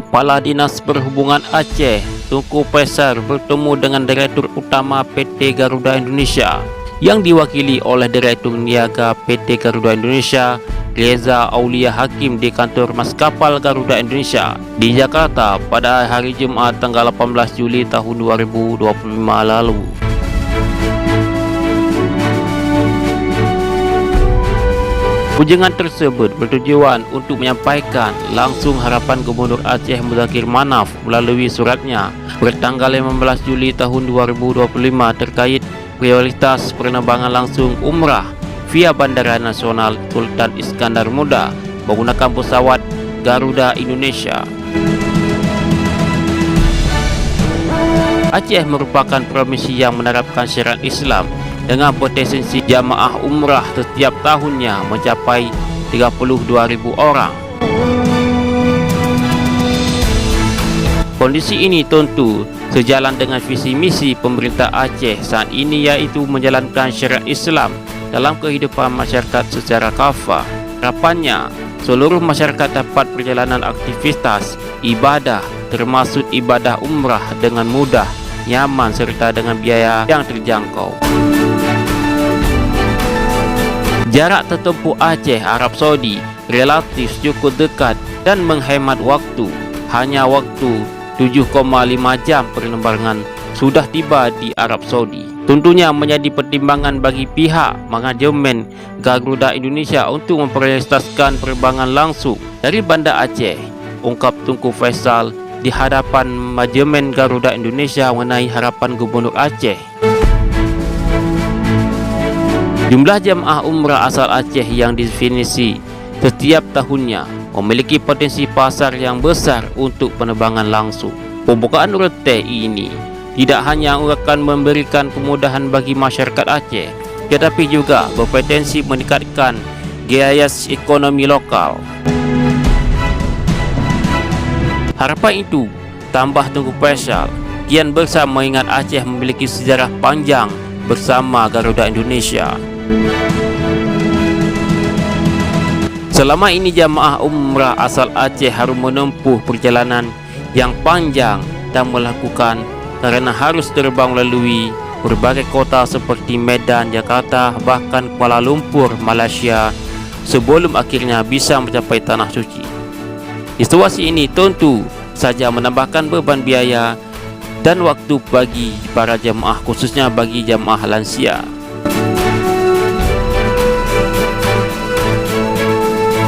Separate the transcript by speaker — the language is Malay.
Speaker 1: Kepala Dinas Perhubungan Aceh, Tunku Faisal bertemu dengan Direktur Utama PT Garuda Indonesia yang diwakili oleh Direktur Niaga PT Garuda Indonesia, Reza Aulia Hakim di kantor Maskapal Garuda Indonesia di Jakarta pada hari Jumat tanggal 18 Juli tahun 2025 lalu. Kunjungan tersebut bertujuan untuk menyampaikan langsung harapan Gubernur Aceh Muzakir Manaf melalui suratnya bertanggal 15 Juli tahun 2025 terkait prioritas penerbangan langsung umrah via Bandara Nasional Sultan Iskandar Muda menggunakan pesawat Garuda Indonesia. Aceh merupakan provinsi yang menerapkan syariat Islam dengan potensi jamaah umrah setiap tahunnya mencapai 32.000 orang. Kondisi ini tentu sejalan dengan visi misi pemerintah Aceh saat ini, yaitu menjalankan syariat Islam dalam kehidupan masyarakat secara kafah. Harapannya, seluruh masyarakat dapat perjalanan aktivitas ibadah termasuk ibadah umrah dengan mudah, nyaman serta dengan biaya yang terjangkau. Jarak tertempuh Aceh Arab Saudi relatif cukup dekat dan menghemat waktu. Hanya waktu 7,5 jam penerbangan sudah tiba di Arab Saudi. Tentunya menjadi pertimbangan bagi pihak manajemen Garuda Indonesia untuk memprioritaskan penerbangan langsung dari Bandar Aceh, ungkap Tunku Faisal di hadapan manajemen Garuda Indonesia mengenai harapan Gubernur Aceh. Jumlah jamaah umrah asal Aceh yang definisi setiap tahunnya memiliki potensi pasar yang besar untuk penerbangan langsung. Pembukaan rute ini tidak hanya akan memberikan kemudahan bagi masyarakat Aceh, tetapi juga berpotensi meningkatkan gaya ekonomi lokal. Harapan itu, tambah Tunku Faisal, kian besar mengingat Aceh memiliki sejarah panjang bersama Garuda Indonesia. Selama ini jamaah umrah asal Aceh harus menempuh perjalanan yang panjang dan melakukan karena harus terbang melalui berbagai kota seperti Medan, Jakarta, bahkan Kuala Lumpur, Malaysia sebelum akhirnya bisa mencapai Tanah Suci. Situasi ini tentu saja menambahkan beban biaya dan waktu bagi para jamaah, khususnya bagi jamaah lansia.